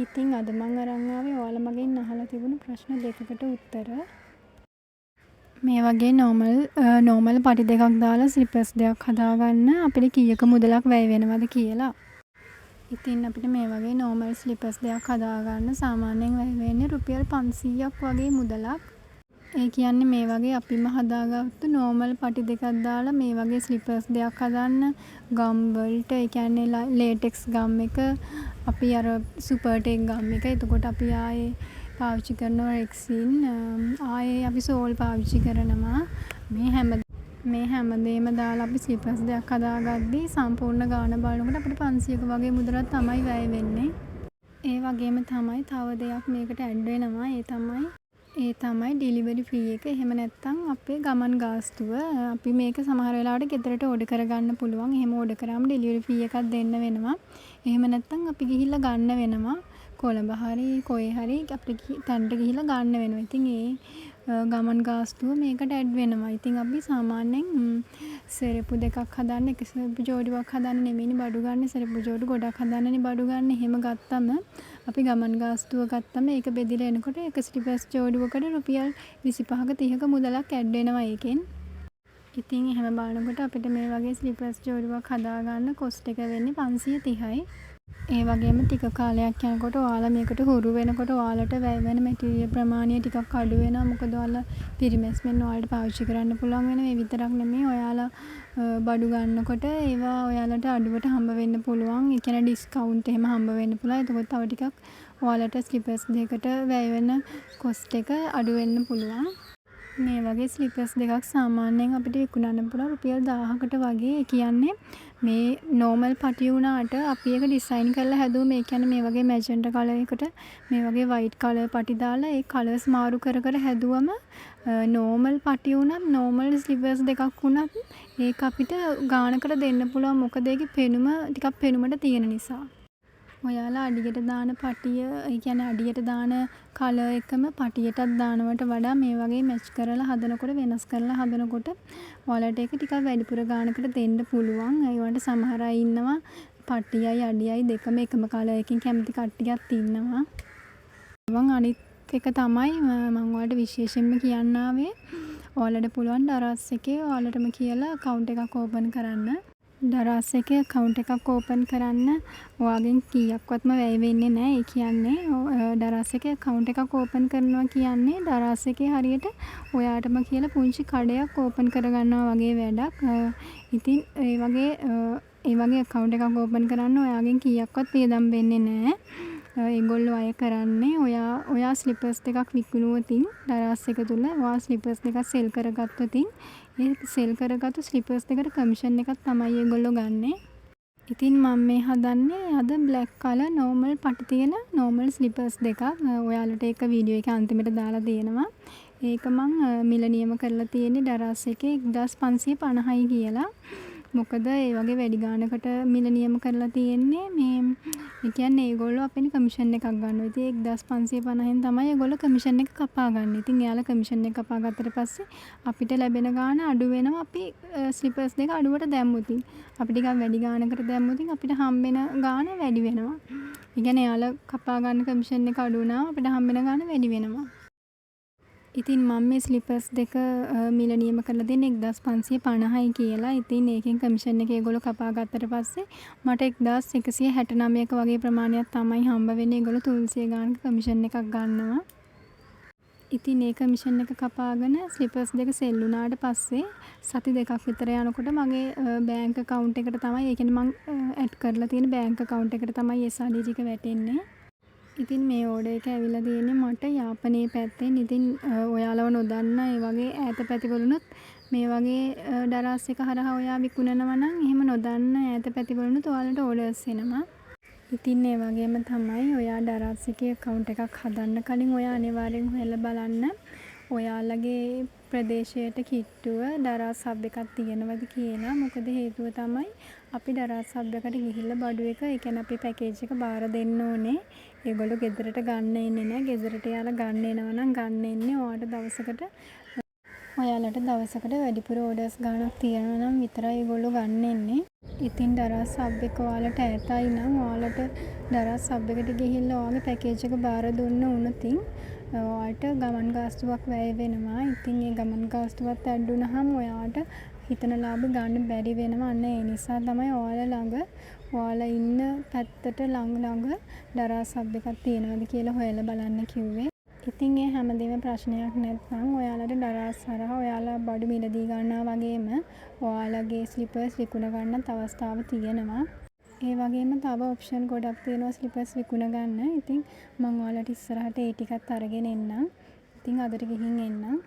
ඉතින් අද මම අරන් ආවේ ඔයාලා මගෙන් අහලා තිබුණු ප්‍රශ්න දෙකකට උත්තර. මේ වගේ නෝමල් පටි දෙකක් දාලා ස්ලිපර්ස් දෙකක් හදාගන්න අපිට කීයක මුදලක් වැය වෙනවද කියලා. ඉතින් අපිට මේ වගේ නෝමල් ස්ලිපර්ස් දෙකක් හදාගන්න සාමාන්‍යයෙන් වැය වෙන්නේ රුපියල් 500ක් වගේ මුදලක්. ඒ කියන්නේ මේ වගේ අපිම හදාගත්තු නෝමල් පටි දෙකක් දාලා මේ වගේ ස්ලිපර්ස් දෙකක් හදන්න ගම් වලට ඒ කියන්නේ ලේටෙක්ස් ගම් එක අපි අර සුපර් ටෙක් ගම් එක එතකොට අපි ආයේ පාවිච්චි කරනවා රෙක්සින් ආයේ අපි සෝල් පාවිච්චි කරනවා මේ හැමදේම දාලා අපි ස්ලිපර්ස් දෙකක් හදාගද්දී සම්පූර්ණ ගාණ බලනකොට අපිට 500ක වගේ මුදලක් තමයි වැය වෙන්නේ. ඒ වගේම තමයි තව දෙයක් මේකට ඇඩ් වෙනවා. ඒ තමයි ඩෙලිවරි ෆී එක. එහෙම නැත්නම් අපේ ගමන් ගාස්තුව. අපි මේක සමහර වෙලාවට ගෙදරට ඕඩර් කරගන්න පුළුවන්. එහෙම ඕඩර් කරාම ඩෙලිවරි ෆී එකක් දෙන්න වෙනවා. එහෙම නැත්නම් අපි ගිහිල්ලා ගන්න වෙනවා. කොළඹ හරි කොහේ හරි අපිට තැනට ගිහිල්ලා ගන්න වෙනවා. ඉතින් ඒ ගමන් ගාස්තුව මේකට ඇඩ් වෙනවා. ඉතින් අපි සාමාන්‍යයෙන් සෙරෙප්පු දෙකක් හදන්න එක සෙරෙප්පු ජෝඩුවක් හදන්න නෙමෙයිනේ බඩු ගන්න. සෙරෙප්පු ජෝඩු ගොඩක් හදන්නනේ බඩු ගන්න. එහෙම ගත්තම අපි ගමන් ගාස්තුව ගත්තම ඒක බෙදලා එනකොට එක ස්ලිපර්ස් ජෝඩුවකට රුපියල් 25ක 30ක මුදලක් ඇඩ් වෙනවා ඒකෙන්. ඉතින් එහෙම බලනකොට අපිට මේ වගේ ස්ලිපර්ස් ජෝඩුවක් හදාගන්න කොස්ට් එක වෙන්නේ 530යි. ඒ වගේම ටික කාලයක් යනකොට ඔයාලා මේකට හුරු වෙනකොට ඔයාලට වැය වෙන මැටීරියල් ප්‍රමාණය ටිකක් අඩු වෙනවා. මොකද ඔයාලා පිරිමැස්මෙන් ඔයාලට පාවිච්චි කරන්න පුළුවන් වෙනවා. ඒ විතරක් නෙමෙයි ඔයාලා බඩු ගන්නකොට ඒවා ඔයාලට අඩුවට හම්බ වෙන්න පුළුවන්. ඒ කියන්නේ ඩිස්කවුන්ට් එහෙම හම්බ වෙන්න පුළුවන්. එතකොට තව ටිකක් ඔයාලට ස්ලිපර්ස් දෙකට වැය වෙන කොස්ට් එක අඩු වෙන්න පුළුවන්. මේ වගේ ස්ලිපර්ස් දෙකක් සාමාන්‍යයෙන් අපිට විකුණන්න පුළුවන් රුපියල් 1000කට වගේ. ඒ කියන්නේ මේ නෝමල් පටි වුණාට අපි ඒක ඩිසයින් කරලා හැදුවම ඒ කියන්නේ මේ වගේ මැජෙන්ටා කලර් එකට මේ වගේ වයිට් කලර් පටි දාලා ඒ කලර්ස් මාරු කර කර හැදුවම නෝමල් පටි වුණත් නෝමල් ස්ලිපර්ස් දෙකක් වුණත් ඒක අපිට ගානකට දෙන්න පුළුවන්. මොකද ඒකේ පෙනුම ටිකක් පෙනුමට තියෙන නිසා. ඔයාලා අඩියට දාන පටිය ඒ කියන්නේ අඩියට දාන කලර් එකම පටියටත් දානවට වඩා මේ වගේ මැච් කරලා හදනකොට වෙනස් කරලා හදනකොට ඔයාලට ඒක ටිකක් වැඩිපුර ගානකට දෙන්න පුළුවන්. ඒවට සමහර අය ඉන්නවා පටියයි අඩියයි දෙකම එකම කලර් එකකින් කැමති කට්ටියක් ඉන්නවා. අනිත් එක තමයි මම ඔයාලට විශේෂයෙන්ම කියන්න ආවේ ඔයාලට පුළුවන් දරස් එකේ ඔයාලටම කියලා account එකක් open කරන්න. දරස් එකේ account එකක් open කරන්න ඔයාගෙන් කීයක්වත්ම වැය වෙන්නේ නැහැ. ඒ කියන්නේ දරස් එකේ account එකක් open කරනවා කියන්නේ දරස් එකේ හරියට ඔයාටම කියලා පුංචි කඩයක් open කරගන්නවා වගේ වැඩක්. ඉතින් ඒ වගේ account එකක් open කරන්න ඔයාගෙන් කීයක්වත් වියදම් වෙන්නේ නැහැ. ඒගොල්ලෝ අය කරන්නේ ඔයා ස්ලිපර්ස් දෙකක් විකුණුවොතින් දරස් එක තුල ඔයා ස්ලිපර්ස් දෙකක් සෙල් කරගත්තොතින් ඒ සෙල් කරගත්තු ස්ලිපර්ස් දෙකට කමිෂන් එකක් තමයි ඒගොල්ලෝ ගන්නෙ. ඉතින් මම මේ හදන්නේ අද බ්ලැක් කලර් නෝමල් පටි තියෙන නෝමල් ස්ලිපර්ස් දෙකක්. ඔයාලට ඒක වීඩියෝ එකේ අන්තිමට දාලා දෙනවා. ඒක මං මිල නියම කරලා තියෙන්නේ දරස් එකේ 1550යි කියලා. මොකද ඒ වගේ වැඩි ගානකට මිල නියම කරලා තියෙන්නේ මේ ඒ කියන්නේ ඒගොල්ලෝ අපෙන් කමිෂන් එකක් ගන්නවා. ඉතින් 1550න් තමයි ඒගොල්ලෝ කමිෂන් එක කපා ගන්න. ඉතින් එයාලා කමිෂන් එක කපා ගත්තට පස්සේ අපිට ලැබෙන ගාන අඩු වෙනවා. අපි ස්ලිපර්ස් දෙක අඩුවට දැම්මොත් අපි ටිකක් වැඩි ගානකට දැම්මොත් අපිට හම්බෙන ගාන වැඩි වෙනවා. ඒ කියන්නේ එයාලා කපා ගන්න කමිෂන් එක අඩු වුණාම අපිට හම්බෙන ගාන වැඩි වෙනවා. ඉතින් මම මේ ස්ලිපර්ස් දෙක මිල නියම කරලා දෙන්නේ 1550යි කියලා. ඉතින් ඒකෙන් කමිෂන් එක ඒගොල්ලෝ කපා ගත්තට පස්සේ මට 1169ක වගේ ප්‍රමාණයක් තමයි හම්බ වෙන්නේ. ඒගොල්ලෝ 300 ගානක කමිෂන් එකක් ගන්නවා. ඉතින් ඒ කමිෂන් එක කපාගෙන ස්ලිපර්ස් දෙක සෙල් වුණාට පස්සේ සති දෙකක් විතර යනකොට මගේ බැංක් account එකට තමයි ඒ කියන්නේ මම ඇඩ් කරලා තියෙන බැංක් account එකට තමයි ඒ සල්ලි ටික වැටෙන්නේ. ඉතින් මේ ඕඩර් එක ඇවිල්ලා තියෙන්නේ මට යාපනයේ පැත්තෙන්. ඉතින් ඔයාලව නොදන්න ඒ වගේ ඈත පැතිවලුනුත් මේ වගේ දරස් එක හරහා ඔයා විකුණනවා නම් එහෙම නොදන්න ඈත පැතිවලුනුත් ඔයාලට ඕඩර්ස් එනවා. ඉතින් ඒ වගේම තමයි ඔයා දරස් එකේ account එකක් හදන්න කලින් ඔයා අනිවාර්යෙන් හොයලා බලන්න ඔයාලගේ ප්‍රදේශයට කිට්ටුව දරස් හබ් එකක් තියෙනවද කියලා. මොකද හේතුව තමයි අපි දරස් හබ් එකට ගිහිල්ලා බඩු එක ඒ කියන්නේ අපි පැකේජ් එක බාර දෙන්න ඕනේ. ඒගොල්ලෝ ගෙදරට ගන්න එන්නේ නැහැ. ගෙදරට යාලා ගන්න එනවා නම් ගන්න එන්නේ ඔයාට දවසකට ඔයාලට දවසකට වැඩිපුර ඕඩර්ස් ගාණක් තියෙනවා නම් විතරයි ඒගොල්ලෝ ගන්න එන්නේ. ඉතින් දරස් සබ් එක ඔයාලට ඈතයි නම් ඔයාලට දරස් සබ් එකට ගිහිල්ලා ඔයාගේ පැකේජ් එක බාර දුන්න වුණොතින් ඔයාලට ගමන් ගාස්තුවක් වැය වෙනවා. ඉතින් ඒ ගමන් ගාස්තුවත් ඇඩ් වුණාම ඔයාලට හිතන ලාභ ගන්න බැරි වෙනවා. අන්න ඒ නිසා තමයි ඔයාලා ළඟ ඔයාලා ඉන්න පැත්තට ළඟ දරස් සබ් එකක් තියෙනවද කියලා හොයලා බලන්න කිව්වේ. ඉතින් ඒ හැමදේම ප්‍රශ්නයක් නැත්නම් ඔයාලට දරස් හරහා ඔයාලා බඩු මිලදී ගන්නවා වගේම ඔයාලගේ ස්ලිපර්ස් විකුණ ගන්නත් අවස්ථාව තියෙනවා. ඒ වගේම තව ඔප්ෂන් ගොඩක් තියෙනවා ස්ලිපර්ස් විකුණ ගන්න. ඉතින් මම ඔයාලට ඉස්සරහට ඒ ටිකත් අරගෙන එන්නම්. ඉතින් අදට ගිහින් එන්නම්.